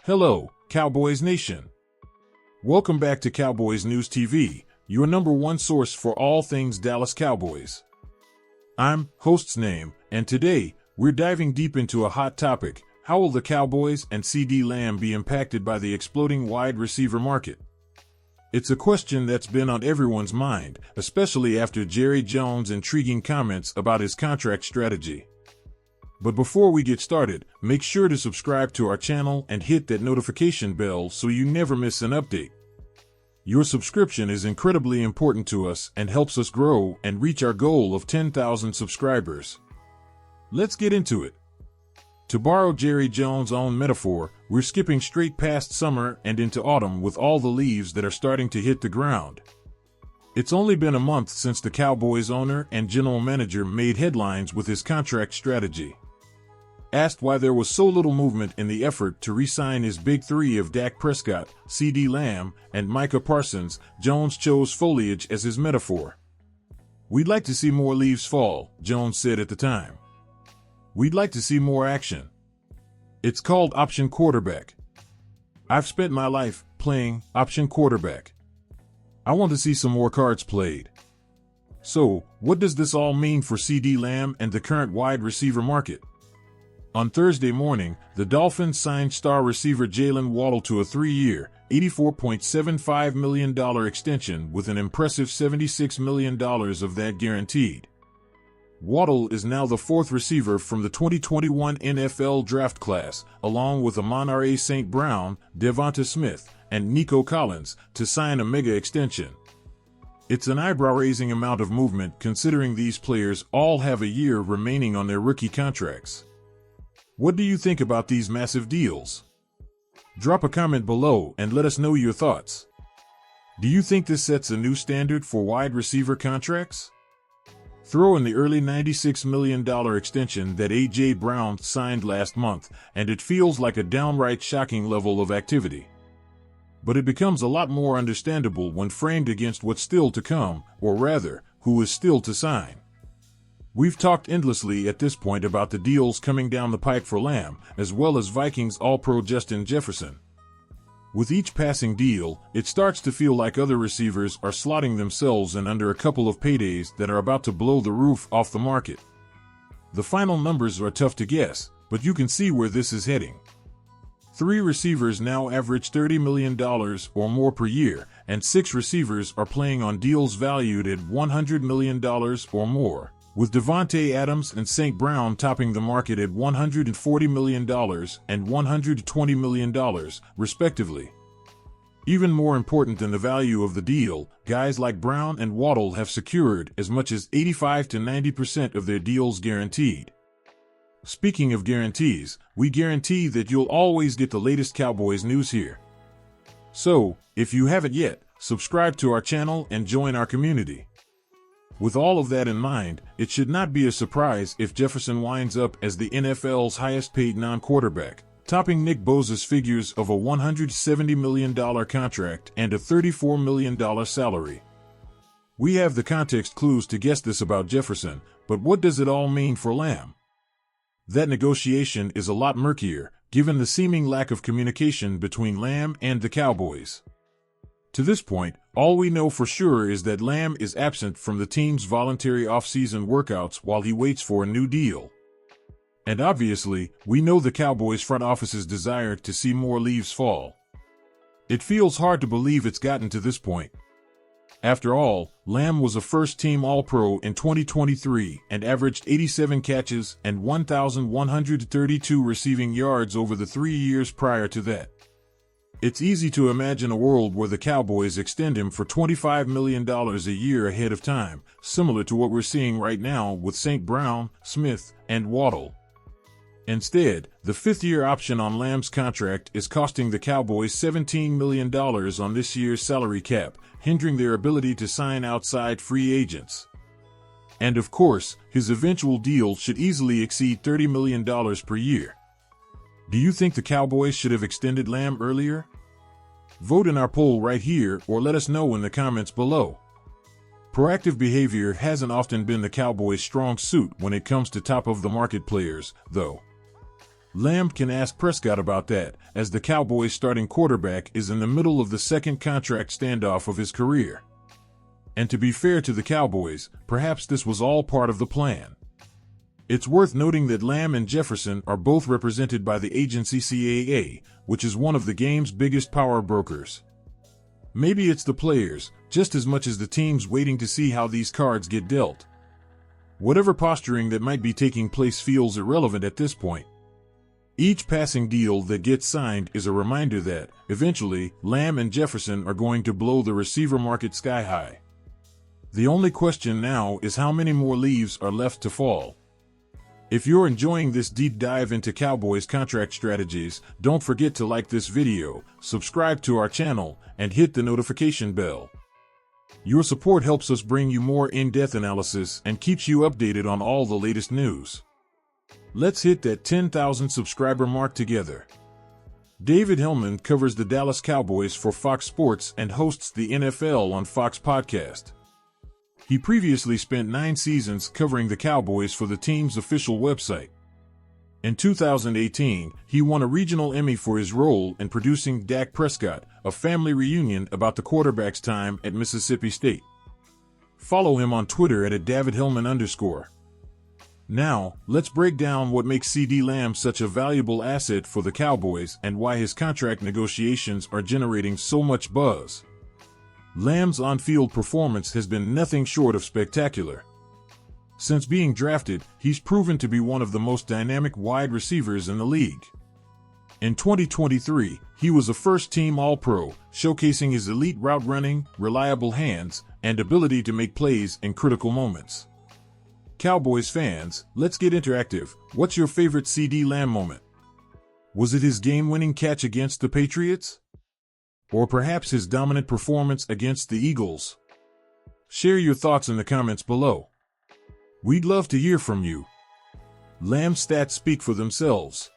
Hello, Cowboys Nation. Welcome back to Cowboys News TV, your #1 source for all things Dallas Cowboys. I'm host's name, and today, we're diving deep into a hot topic. How will the Cowboys and CeeDee Lamb be impacted by the exploding wide receiver market? It's a question that's been on everyone's mind, especially after Jerry Jones' intriguing comments about his contract strategy. But before we get started, make sure to subscribe to our channel and hit that notification bell so you never miss an update. Your subscription is incredibly important to us and helps us grow and reach our goal of 10,000 subscribers. Let's get into it. To borrow Jerry Jones' own metaphor, we're skipping straight past summer and into autumn with all the leaves that are starting to hit the ground. It's only been a month since the Cowboys owner and general manager made headlines with his contract strategy. Asked why there was so little movement in the effort to re-sign his big three of Dak Prescott, CeeDee Lamb, and Micah Parsons, Jones chose foliage as his metaphor. "We'd like to see more leaves fall," Jones said at the time. "We'd like to see more action. It's called option quarterback. I've spent my life playing option quarterback. I want to see some more cards played." So, what does this all mean for CeeDee Lamb and the current wide receiver market? On Thursday morning, the Dolphins signed star receiver Jalen Waddle to a 3-year, $84.75 million extension with an impressive $76 million of that guaranteed. Waddle is now the fourth receiver from the 2021 NFL draft class, along with Amon-Ra St. Brown, Devonta Smith, and Nico Collins, to sign a mega extension. It's an eyebrow-raising amount of movement considering these players all have a year remaining on their rookie contracts. What do you think about these massive deals? Drop a comment below and let us know your thoughts. Do you think this sets a new standard for wide receiver contracts? Throw in the early $96 million extension that A.J. Brown signed last month, and it feels like a downright shocking level of activity. But it becomes a lot more understandable when framed against what's still to come, or rather, who is still to sign. We've talked endlessly at this point about the deals coming down the pike for Lamb, as well as Vikings All-Pro Justin Jefferson. With each passing deal, it starts to feel like other receivers are slotting themselves in under a couple of paydays that are about to blow the roof off the market. The final numbers are tough to guess, but you can see where this is heading. 3 receivers now average $30 million or more per year, and 6 receivers are playing on deals valued at $100 million or more, with Davante Adams and St. Brown topping the market at $140 million and $120 million, respectively. Even more important than the value of the deal, guys like Brown and Waddle have secured as much as 85 to 90% of their deals guaranteed. Speaking of guarantees, we guarantee that you'll always get the latest Cowboys news here. So, if you haven't yet, subscribe to our channel and join our community. With all of that in mind, it should not be a surprise if Jefferson winds up as the NFL's highest-paid non-quarterback, topping Nick Bosa's figures of a $170 million contract and a $34 million salary. We have the context clues to guess this about Jefferson, but what does it all mean for Lamb? That negotiation is a lot murkier, given the seeming lack of communication between Lamb and the Cowboys. To this point, all we know for sure is that Lamb is absent from the team's voluntary off-season workouts while he waits for a new deal. And obviously, we know the Cowboys front office's desire to see more leaves fall. It feels hard to believe it's gotten to this point. After all, Lamb was a first-team All-Pro in 2023 and averaged 87 catches and 1,132 receiving yards over the 3 years prior to that. It's easy to imagine a world where the Cowboys extend him for $25 million a year ahead of time, similar to what we're seeing right now with St. Brown, Smith, and Waddle. Instead, the 5th-year option on Lamb's contract is costing the Cowboys $17 million on this year's salary cap, hindering their ability to sign outside free agents. And of course, his eventual deal should easily exceed $30 million per year. Do you think the Cowboys should have extended Lamb earlier? Vote in our poll right here or let us know in the comments below. Proactive behavior hasn't often been the Cowboys' strong suit when it comes to top-of-the-market players, though. Lamb can ask Prescott about that, as the Cowboys' starting quarterback is in the middle of the second contract standoff of his career. And to be fair to the Cowboys, perhaps this was all part of the plan. It's worth noting that Lamb and Jefferson are both represented by the agency CAA, which is one of the game's biggest power brokers. Maybe it's the players, just as much as the teams waiting to see how these cards get dealt. Whatever posturing that might be taking place feels irrelevant at this point. Each passing deal that gets signed is a reminder that, eventually, Lamb and Jefferson are going to blow the receiver market sky high. The only question now is how many more leaves are left to fall. If you're enjoying this deep dive into Cowboys contract strategies, don't forget to like this video, subscribe to our channel, and hit the notification bell. Your support helps us bring you more in-depth analysis and keeps you updated on all the latest news. Let's hit that 10,000 subscriber mark together. David Hellman covers the Dallas Cowboys for Fox Sports and hosts the NFL on Fox Podcast. He previously spent 9 seasons covering the Cowboys for the team's official website. In 2018, he won a regional Emmy for his role in producing Dak Prescott, a family reunion about the quarterback's time at Mississippi State. Follow him on Twitter at @DavidHellman_. Now, let's break down what makes CeeDee Lamb such a valuable asset for the Cowboys and why his contract negotiations are generating so much buzz. Lamb's on-field performance has been nothing short of spectacular. Since being drafted, he's proven to be one of the most dynamic wide receivers in the league. In 2023, he was a first-team All-Pro, showcasing his elite route running, reliable hands, and ability to make plays in critical moments. Cowboys fans, let's get interactive. What's your favorite CeeDee Lamb moment? Was it his game-winning catch against the Patriots? Or perhaps his dominant performance against the Eagles? Share your thoughts in the comments below. We'd love to hear from you. Lamb's stats speak for themselves.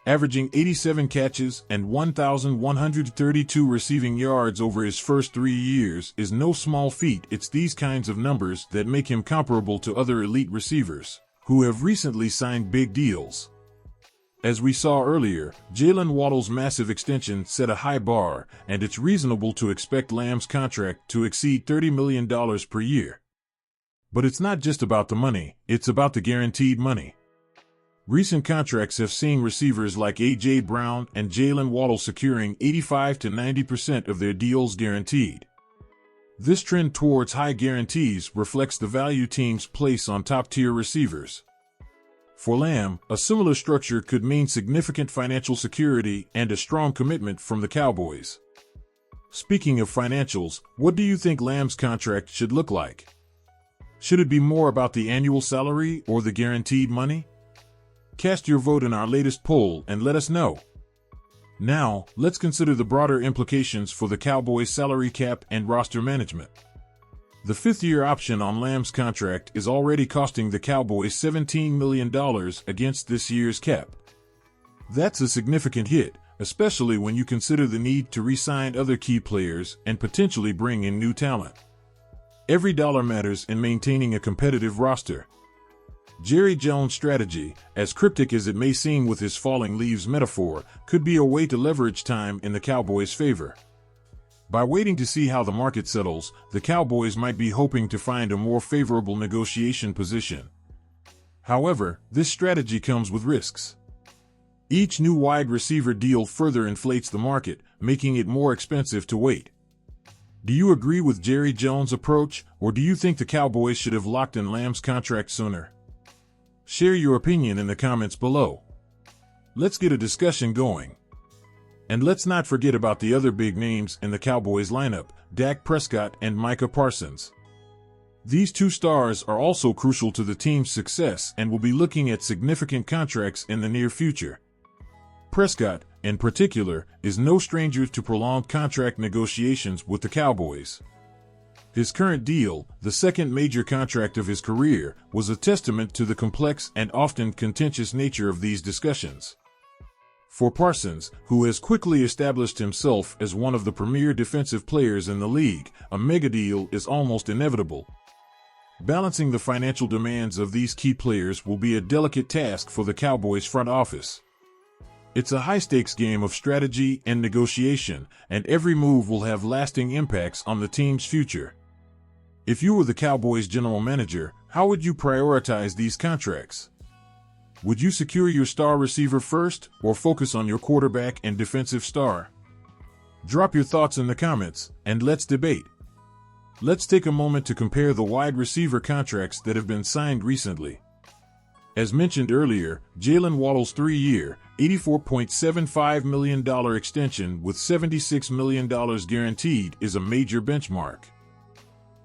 Averaging 87 catches and 1,132 receiving yards over his first 3 years is no small feat. It's these kinds of numbers that make him comparable to other elite receivers, who have recently signed big deals. As we saw earlier, Jalen Waddle's massive extension set a high bar, and it's reasonable to expect Lamb's contract to exceed $30 million per year. But it's not just about the money, it's about the guaranteed money. Recent contracts have seen receivers like A.J. Brown and Jalen Waddle securing 85 to 90% of their deals guaranteed. This trend towards high guarantees reflects the value teams place on top-tier receivers. For Lamb, a similar structure could mean significant financial security and a strong commitment from the Cowboys. Speaking of financials, what do you think Lamb's contract should look like? Should it be more about the annual salary or the guaranteed money? Cast your vote in our latest poll and let us know. Now, let's consider the broader implications for the Cowboys' salary cap and roster management. The 5th-year option on Lamb's contract is already costing the Cowboys $17 million against this year's cap. That's a significant hit, especially when you consider the need to re-sign other key players and potentially bring in new talent. Every dollar matters in maintaining a competitive roster. Jerry Jones' strategy, as cryptic as it may seem with his falling leaves metaphor, could be a way to leverage time in the Cowboys' favor. By waiting to see how the market settles, the Cowboys might be hoping to find a more favorable negotiation position. However, this strategy comes with risks. Each new wide receiver deal further inflates the market, making it more expensive to wait. Do you agree with Jerry Jones' approach, or do you think the Cowboys should have locked in Lamb's contract sooner? Share your opinion in the comments below. Let's get a discussion going. And let's not forget about the other big names in the Cowboys lineup, Dak Prescott and Micah Parsons. These two stars are also crucial to the team's success and will be looking at significant contracts in the near future. Prescott, in particular, is no stranger to prolonged contract negotiations with the Cowboys. His current deal, the second major contract of his career, was a testament to the complex and often contentious nature of these discussions. For Parsons, who has quickly established himself as one of the premier defensive players in the league, a mega deal is almost inevitable. Balancing the financial demands of these key players will be a delicate task for the Cowboys front office. It's a high-stakes game of strategy and negotiation, and every move will have lasting impacts on the team's future. If you were the Cowboys general manager, how would you prioritize these contracts? Would you secure your star receiver first, or focus on your quarterback and defensive star? Drop your thoughts in the comments, and let's debate. Let's take a moment to compare the wide receiver contracts that have been signed recently. As mentioned earlier, Jalen Waddle's 3-year, $84.75 million extension with $76 million guaranteed is a major benchmark.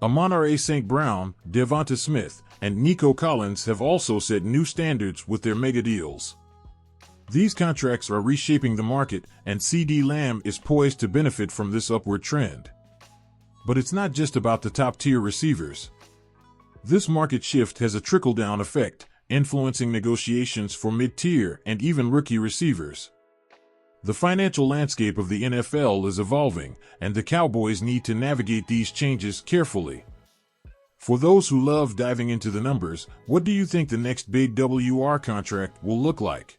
Amon-Ra St. Brown, Devonta Smith, and Nico Collins have also set new standards with their mega deals. These contracts are reshaping the market, and CeeDee Lamb is poised to benefit from this upward trend. But it's not just about the top-tier receivers. This market shift has a trickle-down effect, influencing negotiations for mid-tier and even rookie receivers. The financial landscape of the NFL is evolving, and the Cowboys need to navigate these changes carefully. For those who love diving into the numbers, what do you think the next big WR contract will look like?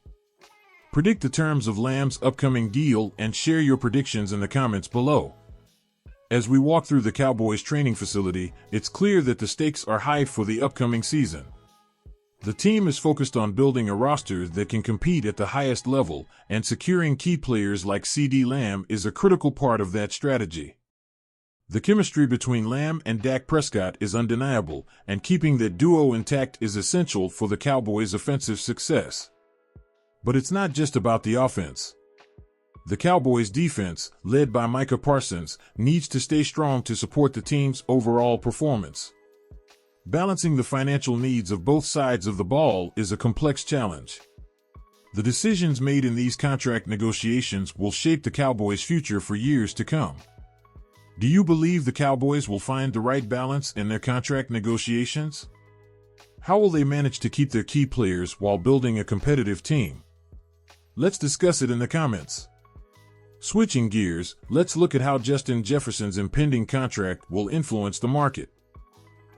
Predict the terms of Lamb's upcoming deal and share your predictions in the comments below. As we walk through the Cowboys training facility, it's clear that the stakes are high for the upcoming season. The team is focused on building a roster that can compete at the highest level, and securing key players like CeeDee Lamb is a critical part of that strategy. The chemistry between Lamb and Dak Prescott is undeniable, and keeping that duo intact is essential for the Cowboys' offensive success. But it's not just about the offense. The Cowboys' defense, led by Micah Parsons, needs to stay strong to support the team's overall performance. Balancing the financial needs of both sides of the ball is a complex challenge. The decisions made in these contract negotiations will shape the Cowboys' future for years to come. Do you believe the Cowboys will find the right balance in their contract negotiations? How will they manage to keep their key players while building a competitive team? Let's discuss it in the comments. Switching gears, let's look at how Justin Jefferson's impending contract will influence the market.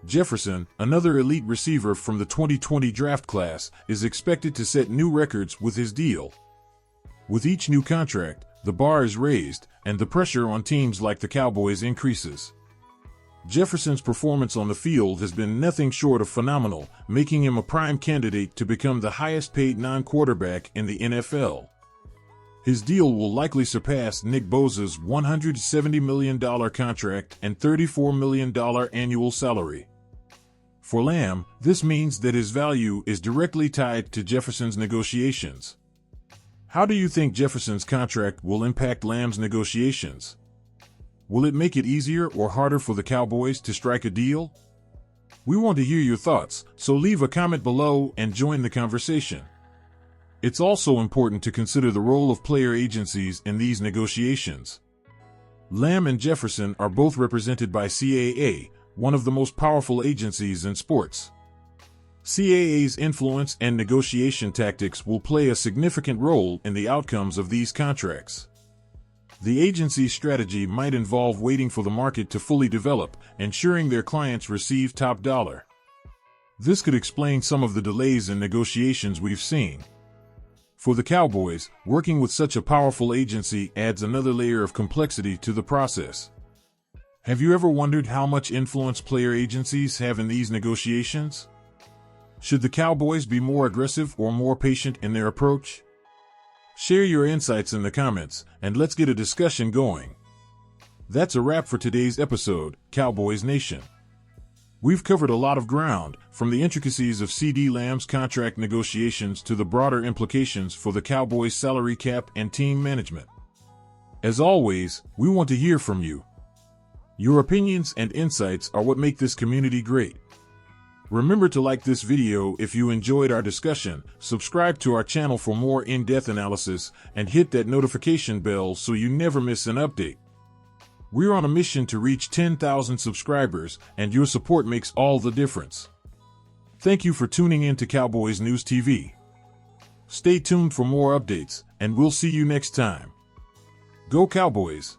Jefferson, another elite receiver from the 2020 draft class, is expected to set new records with his deal. With each new contract, the bar is raised, and the pressure on teams like the Cowboys increases. Jefferson's performance on the field has been nothing short of phenomenal, making him a prime candidate to become the highest-paid non-quarterback in the NFL. His deal will likely surpass Nick Bosa's $170 million contract and $34 million annual salary. For Lamb, this means that his value is directly tied to Jefferson's negotiations. How do you think Jefferson's contract will impact Lamb's negotiations? Will it make it easier or harder for the Cowboys to strike a deal? We want to hear your thoughts, so leave a comment below and join the conversation. It's also important to consider the role of player agencies in these negotiations. Lamb and Jefferson are both represented by CAA, one of the most powerful agencies in sports. CAA's influence and negotiation tactics will play a significant role in the outcomes of these contracts. The agency's strategy might involve waiting for the market to fully develop, ensuring their clients receive top dollar. This could explain some of the delays in negotiations we've seen. For the Cowboys, working with such a powerful agency adds another layer of complexity to the process. Have you ever wondered how much influence player agencies have in these negotiations? Should the Cowboys be more aggressive or more patient in their approach? Share your insights in the comments, and let's get a discussion going. That's a wrap for today's episode, Cowboys Nation. We've covered a lot of ground, from the intricacies of CeeDee Lamb's contract negotiations to the broader implications for the Cowboys' salary cap and team management. As always, we want to hear from you. Your opinions and insights are what make this community great. Remember to like this video if you enjoyed our discussion, subscribe to our channel for more in-depth analysis, and hit that notification bell so you never miss an update. We're on a mission to reach 10,000 subscribers, and your support makes all the difference. Thank you for tuning in to Cowboys News TV. Stay tuned for more updates, and we'll see you next time. Go Cowboys!